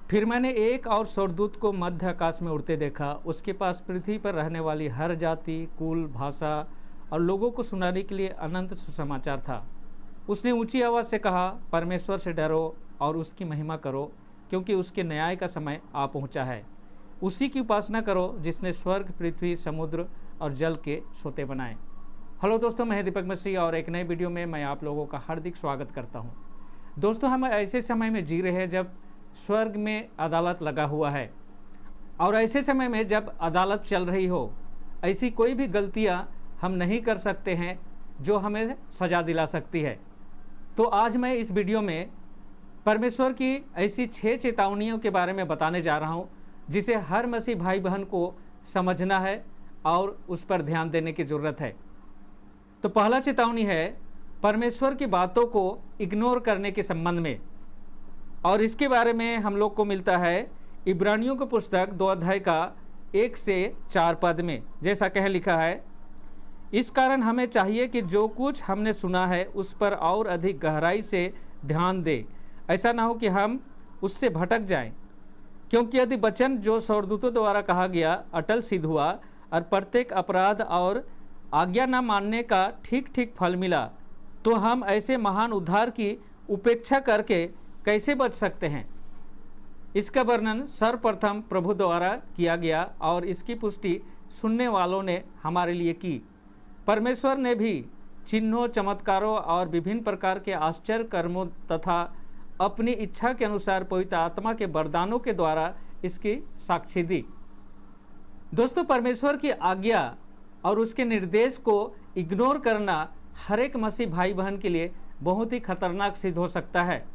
फिर मैंने एक और स्वर्गदूत को मध्य आकाश में उड़ते देखा। उसके पास पृथ्वी पर रहने वाली हर जाति, कुल, भाषा और लोगों को सुनाने के लिए अनंत सुसमाचार था। उसने ऊंची आवाज़ से कहा, परमेश्वर से डरो और उसकी महिमा करो, क्योंकि उसके न्याय का समय आ पहुंचा है। उसी की उपासना करो जिसने स्वर्ग, पृथ्वी, समुद्र और जल के सोते बनाए। हेलो दोस्तों, मैं दीपक मिश्री और एक नए वीडियो में मैं आप लोगों का हार्दिक स्वागत करता हूं। दोस्तों, हम ऐसे समय में जी रहे हैं जब स्वर्ग में अदालत लगा हुआ है, और ऐसे समय में जब अदालत चल रही हो, ऐसी कोई भी गलतियां हम नहीं कर सकते हैं जो हमें सज़ा दिला सकती है। तो आज मैं इस वीडियो में परमेश्वर की ऐसी 6 चेतावनियों के बारे में बताने जा रहा हूं, जिसे हर मसीह भाई बहन को समझना है और उस पर ध्यान देने की ज़रूरत है। तो पहला चेतावनी है परमेश्वर की बातों को इग्नोर करने के संबंध में, और इसके बारे में हम लोग को मिलता है इब्रानियों की पुस्तक 2 अध्याय का 1 से 4 पद में। जैसा कह लिखा है, इस कारण हमें चाहिए कि जो कुछ हमने सुना है उस पर और अधिक गहराई से ध्यान दे, ऐसा ना हो कि हम उससे भटक जाएं। क्योंकि यदि वचन जो स्वर्गदूतों द्वारा कहा गया अटल सिद्ध हुआ और प्रत्येक अपराध और आज्ञा न मानने का ठीक ठीक फल मिला, तो हम ऐसे महान उद्धार की उपेक्षा करके कैसे बच सकते हैं। इसका वर्णन सर्वप्रथम प्रभु द्वारा किया गया और इसकी पुष्टि सुनने वालों ने हमारे लिए की। परमेश्वर ने भी चिन्हों, चमत्कारों और विभिन्न प्रकार के आश्चर्य कर्मों तथा अपनी इच्छा के अनुसार पवित्र आत्मा के वरदानों के द्वारा इसकी साक्षी दी। दोस्तों, परमेश्वर की आज्ञा और उसके निर्देश को इग्नोर करना हर एक मसीह भाई बहन के लिए बहुत ही खतरनाक सिद्ध हो सकता है।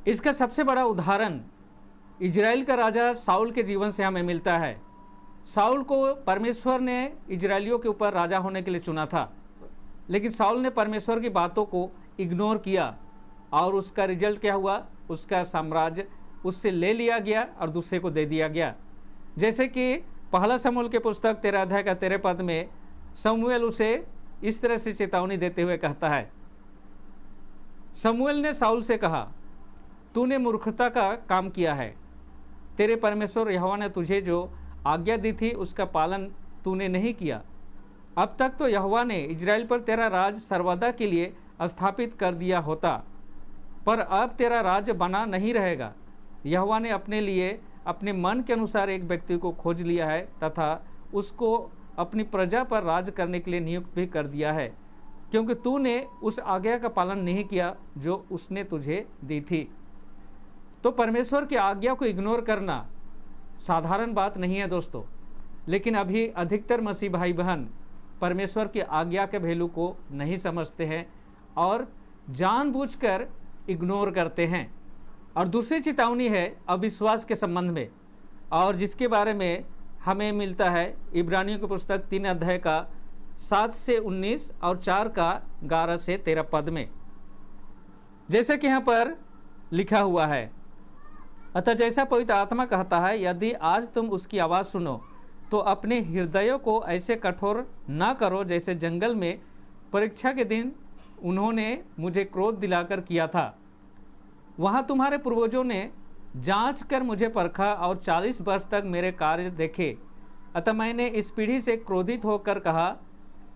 इसका सबसे बड़ा उदाहरण इजराइल का राजा साउल के जीवन से हमें मिलता है। साउल को परमेश्वर ने इजराइलियों के ऊपर राजा होने के लिए चुना था, लेकिन साउल ने परमेश्वर की बातों को इग्नोर किया और उसका रिजल्ट क्या हुआ? उसका साम्राज्य उससे ले लिया गया और दूसरे को दे दिया गया। जैसे कि पहला शमूएल के पुस्तक 13 अध्याय का 13 पद में शमूएल उसे इस तरह से चेतावनी देते हुए कहता है, शमूएल ने साउल से कहा, तूने मूर्खता का काम किया है। तेरे परमेश्वर यहोवा ने तुझे जो आज्ञा दी थी उसका पालन तूने नहीं किया। अब तक तो यहोवा ने इजराइल पर तेरा राज सर्वदा के लिए स्थापित कर दिया होता, पर अब तेरा राज्य बना नहीं रहेगा। यहोवा ने अपने लिए अपने मन के अनुसार एक व्यक्ति को खोज लिया है तथा उसको अपनी प्रजा पर राज करने के लिए नियुक्त भी कर दिया है, क्योंकि तूने उस आज्ञा का पालन नहीं किया जो उसने तुझे दी थी। तो परमेश्वर की आज्ञा को इग्नोर करना साधारण बात नहीं है दोस्तों, लेकिन अभी अधिकतर मसीह भाई बहन परमेश्वर की आज्ञा के वैल्यू को नहीं समझते हैं और जानबूझकर इग्नोर करते हैं। और दूसरी चेतावनी है अविश्वास के संबंध में, और जिसके बारे में हमें मिलता है इब्रानियों की पुस्तक 3 अध्याय का 7 से 19 और 4 का 11 से 13 पद में। जैसे कि यहाँ पर लिखा हुआ है, अतः जैसा पवित्र आत्मा कहता है, यदि आज तुम उसकी आवाज़ सुनो तो अपने हृदयों को ऐसे कठोर ना करो जैसे जंगल में परीक्षा के दिन उन्होंने मुझे क्रोध दिलाकर किया था। वहाँ तुम्हारे पूर्वजों ने जांच कर मुझे परखा और 40 वर्ष तक मेरे कार्य देखे। अतः मैंने इस पीढ़ी से क्रोधित होकर कहा,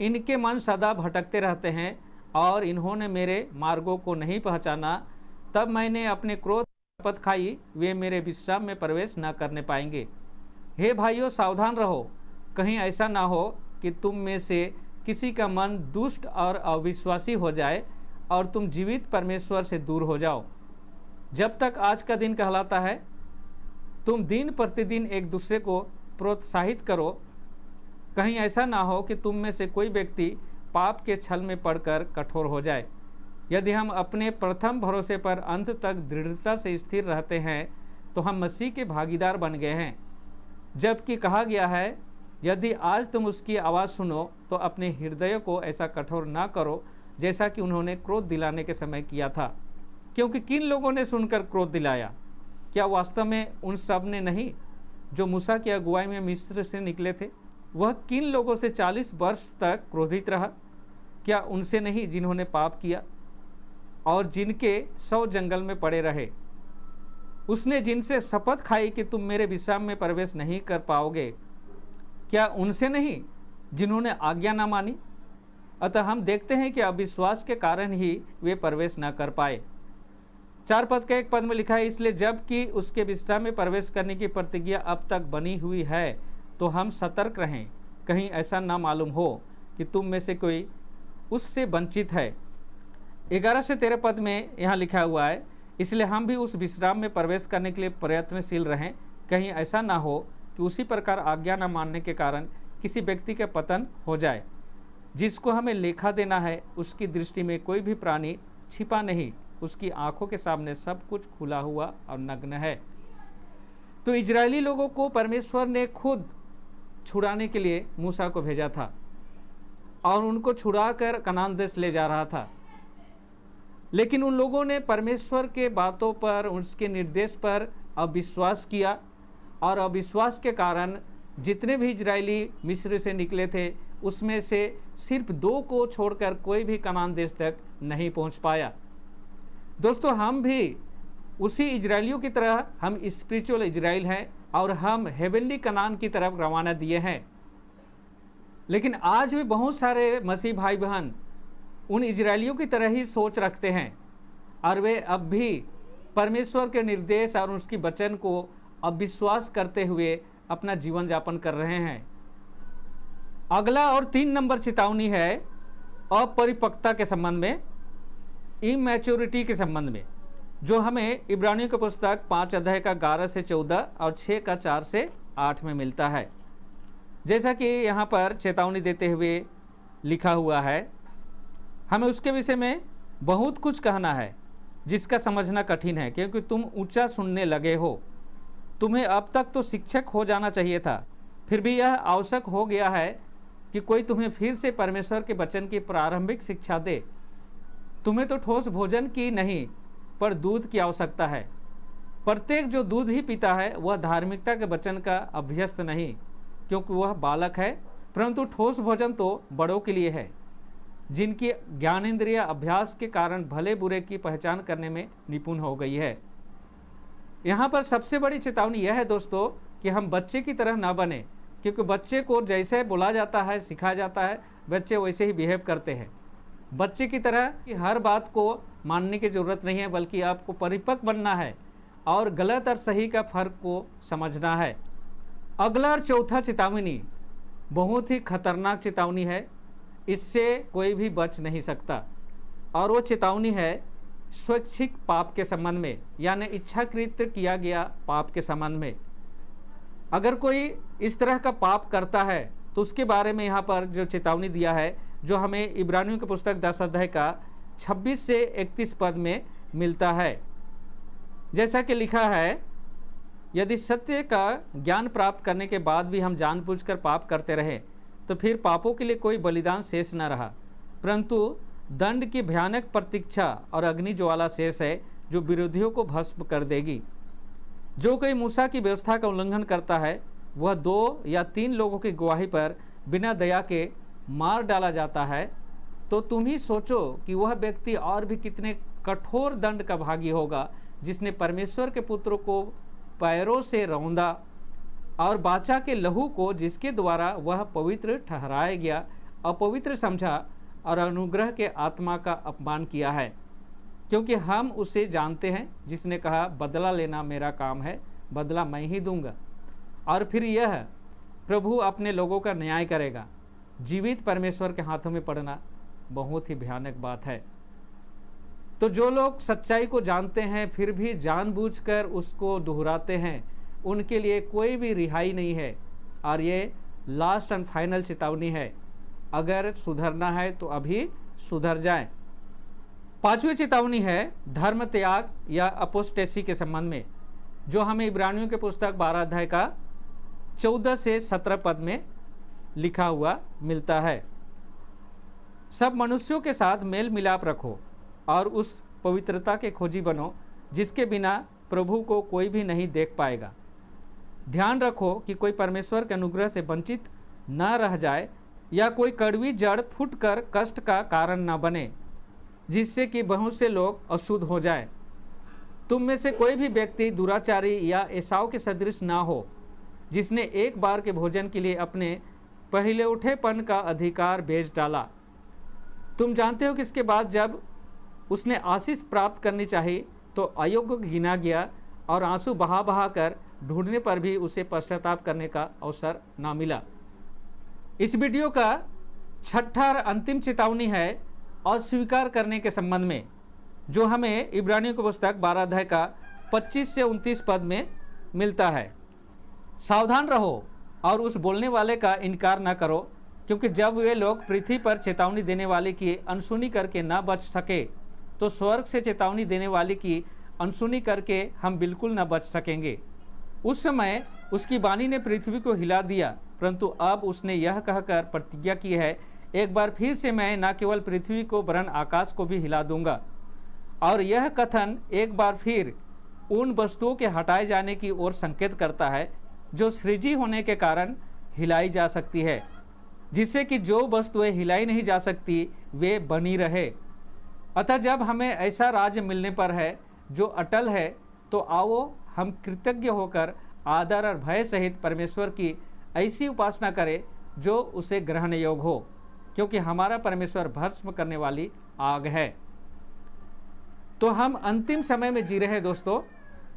इनके मन सदा भटकते रहते हैं और इन्होंने मेरे मार्गों को नहीं पहचाना। तब मैंने अपने क्रोध शपथ खाई, वे मेरे विश्राम में प्रवेश न करने पाएंगे। हे भाइयों, सावधान रहो, कहीं ऐसा ना हो कि तुम में से किसी का मन दुष्ट और अविश्वासी हो जाए और तुम जीवित परमेश्वर से दूर हो जाओ। जब तक आज का दिन कहलाता है, तुम दिन प्रतिदिन एक दूसरे को प्रोत्साहित करो। कहीं ऐसा ना हो कि तुम में से कोई व्यक्ति पाप के छल में पड़कर कठोर हो जाए। यदि हम अपने प्रथम भरोसे पर अंत तक दृढ़ता से स्थिर रहते हैं तो हम मसीह के भागीदार बन गए हैं। जबकि कहा गया है, यदि आज तुम उसकी आवाज़ सुनो तो अपने हृदय को ऐसा कठोर ना करो जैसा कि उन्होंने क्रोध दिलाने के समय किया था। क्योंकि किन लोगों ने सुनकर क्रोध दिलाया? क्या वास्तव में उन सब ने नहीं जो मूसा की अगुवाई में मिस्र से निकले थे? वह किन लोगों से 40 वर्ष तक क्रोधित रहा? क्या उनसे नहीं जिन्होंने पाप किया और जिनके 100 जंगल में पड़े रहे? उसने जिनसे शपथ खाई कि तुम मेरे विश्राम में प्रवेश नहीं कर पाओगे, क्या उनसे नहीं जिन्होंने आज्ञा न मानी? अतः हम देखते हैं कि अविश्वास के कारण ही वे प्रवेश न कर पाए। 4 पद के 1 पद में लिखा है, इसलिए जबकि उसके विश्राम में प्रवेश करने की प्रतिज्ञा अब तक बनी हुई है, तो हम सतर्क रहें, कहीं ऐसा ना मालूम हो कि तुम में से कोई उससे वंचित है। 11 से 13 पद में यहाँ लिखा हुआ है, इसलिए हम भी उस विश्राम में प्रवेश करने के लिए प्रयत्नशील रहें, कहीं ऐसा ना हो कि उसी प्रकार आज्ञा न मानने के कारण किसी व्यक्ति का पतन हो जाए। जिसको हमें लेखा देना है, उसकी दृष्टि में कोई भी प्राणी छिपा नहीं, उसकी आंखों के सामने सब कुछ खुला हुआ और नग्न है। तो इजरायली लोगों को परमेश्वर ने खुद छुड़ाने के लिए मूसा को भेजा था और उनको छुड़ाकर कनान देश ले जा रहा था। लेकिन उन लोगों ने परमेश्वर के बातों पर, उसके निर्देश पर अविश्वास किया और अविश्वास के कारण जितने भी इजरायली मिस्र से निकले थे, उसमें से सिर्फ 2 को छोड़कर कोई भी कनान देश तक नहीं पहुंच पाया। दोस्तों, हम भी उसी इजरायलियों की तरह हम स्पिरिचुअल इजराइल हैं और हम हेवनली कनान की तरफ रवाना दिए हैं। लेकिन आज भी बहुत सारे मसीह भाई बहन उन इजरायलियों की तरह ही सोच रखते हैं और वे अब भी परमेश्वर के निर्देश और उसकी वचन को अविश्वास करते हुए अपना जीवन यापन कर रहे हैं। अगला और 3 नंबर चेतावनी है अपरिपक्वता के संबंध में, इमैच्योरिटी के संबंध में, जो हमें इब्रानियों की पुस्तक 5 अध्याय का 11 से 14 और 6 का 4 से 8 में मिलता है। जैसा कि यहाँ पर चेतावनी देते हुए लिखा हुआ है, हमें उसके विषय में बहुत कुछ कहना है जिसका समझना कठिन है, क्योंकि तुम ऊंचा सुनने लगे हो। तुम्हें अब तक तो शिक्षक हो जाना चाहिए था, फिर भी यह आवश्यक हो गया है कि कोई तुम्हें फिर से परमेश्वर के वचन की प्रारंभिक शिक्षा दे। तुम्हें तो ठोस भोजन की नहीं, पर दूध की आवश्यकता है। प्रत्येक जो दूध ही पीता है वह धार्मिकता के वचन का अभ्यस्त नहीं, क्योंकि वह बालक है, परंतु ठोस भोजन तो बड़ों के लिए है, जिनकी ज्ञानेंद्रिय अभ्यास के कारण भले बुरे की पहचान करने में निपुण हो गई है। यहाँ पर सबसे बड़ी चेतावनी यह है दोस्तों कि हम बच्चे की तरह ना बने, क्योंकि बच्चे को जैसे बोला जाता है, सिखाया जाता है, बच्चे वैसे ही बिहेव करते हैं। बच्चे की तरह कि हर बात को मानने की ज़रूरत नहीं है, बल्कि आपको परिपक्व बनना है और गलत और सही का फर्क को समझना है। अगला और चौथा चेतावनी बहुत ही खतरनाक चेतावनी है, इससे कोई भी बच नहीं सकता, और वो चेतावनी है स्वैच्छिक पाप के संबंध में, यानी इच्छाकृत किया गया पाप के संबंध में। अगर कोई इस तरह का पाप करता है तो उसके बारे में यहाँ पर जो चेतावनी दिया है, जो हमें इब्रानियों की पुस्तक 10 अध्याय का 26 से 31 पद में मिलता है। जैसा कि लिखा है, यदि सत्य का ज्ञान प्राप्त करने के बाद भी हम जानबूझकर पाप करते रहे, तो फिर पापों के लिए कोई बलिदान शेष न रहा, परंतु दंड की भयानक प्रतीक्षा और अग्नि ज्वाला शेष है, जो विरोधियों को भस्म कर देगी। जो कोई मूसा की व्यवस्था का उल्लंघन करता है, वह 2 या 3 लोगों की गवाही पर बिना दया के मार डाला जाता है। तो तुम ही सोचो कि वह व्यक्ति और भी कितने कठोर दंड का भागी होगा, जिसने परमेश्वर के पुत्र को पैरों से रौंदा और बाचा के लहू को, जिसके द्वारा वह पवित्र ठहराया गया, अपवित्र समझा और अनुग्रह के आत्मा का अपमान किया है। क्योंकि हम उसे जानते हैं जिसने कहा, बदला लेना मेरा काम है, बदला मैं ही दूंगा। और फिर यह प्रभु अपने लोगों का न्याय करेगा। जीवित परमेश्वर के हाथों में पड़ना बहुत ही भयानक बात है। तो जो लोग सच्चाई को जानते हैं फिर भी जानबूझकर उसको दोहराते हैं, उनके लिए कोई भी रिहाई नहीं है। और ये लास्ट एंड फाइनल चेतावनी है, अगर सुधरना है तो अभी सुधर जाएं। 5वीं चेतावनी है धर्म त्याग या अपोस्टेसी के संबंध में, जो हमें इब्रानियों के पुस्तक 12 अध्याय का 14 से 17 पद में लिखा हुआ मिलता है। सब मनुष्यों के साथ मेल मिलाप रखो और उस पवित्रता के खोजी बनो जिसके बिना प्रभु को कोई भी नहीं देख पाएगा। ध्यान रखो कि कोई परमेश्वर के अनुग्रह से वंचित न रह जाए या कोई कड़वी जड़ फूटकर कष्ट का कारण न बने, जिससे कि बहुत से लोग अशुद्ध हो जाए। तुम में से कोई भी व्यक्ति दुराचारी या एसाव के सदृश ना हो, जिसने एक बार के भोजन के लिए अपने पहले उठेपन का अधिकार बेच डाला। तुम जानते हो कि इसके बाद जब उसने आशीष प्राप्त करनी चाहिए तो अयोग्य गिना गया और आंसू बहा बहा कर ढूंढने पर भी उसे पश्चाताप करने का अवसर ना मिला। इस वीडियो का छठा और अंतिम चेतावनी है अस्वीकार करने के संबंध में, जो हमें इब्रानियों की पुस्तक 12 अध्याय का 25 से 29 पद में मिलता है। सावधान रहो और उस बोलने वाले का इनकार न करो, क्योंकि जब वे लोग पृथ्वी पर चेतावनी देने वाले की अनसुनी करके न बच सके तो स्वर्ग से चेतावनी देने वाले की अनसुनी करके हम बिल्कुल न बच सकेंगे। उस समय उसकी वाणी ने पृथ्वी को हिला दिया, परंतु अब उसने यह कहकर प्रतिज्ञा की है, एक बार फिर से मैं न केवल पृथ्वी को वरन आकाश को भी हिला दूंगा। और यह कथन एक बार फिर उन वस्तुओं के हटाए जाने की ओर संकेत करता है जो सृजी होने के कारण हिलाई जा सकती है, जिससे कि जो वस्तुएं हिलाई नहीं जा सकती वे बनी रहे। अतः जब हमें ऐसा राज्य मिलने पर है जो अटल है, तो आओ हम कृतज्ञ होकर आदर और भय सहित परमेश्वर की ऐसी उपासना करें जो उसे ग्रहण योग्य हो, क्योंकि हमारा परमेश्वर भस्म करने वाली आग है। तो हम अंतिम समय में जी रहे हैं दोस्तों,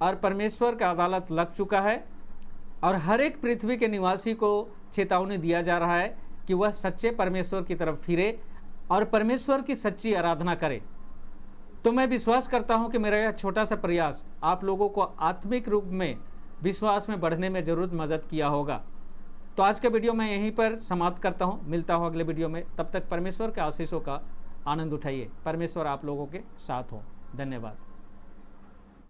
और परमेश्वर का अदालत लग चुका है और हर एक पृथ्वी के निवासी को चेतावनी दिया जा रहा है कि वह सच्चे परमेश्वर की तरफ फिरे और परमेश्वर की सच्ची आराधना करे। तो मैं विश्वास करता हूं कि मेरा यह छोटा सा प्रयास आप लोगों को आत्मिक रूप में विश्वास में बढ़ने में जरूर मदद किया होगा। तो आज के वीडियो मैं यहीं पर समाप्त करता हूं। मिलता हूं अगले वीडियो में। तब तक परमेश्वर के आशीषों का आनंद उठाइए। परमेश्वर आप लोगों के साथ हो। धन्यवाद।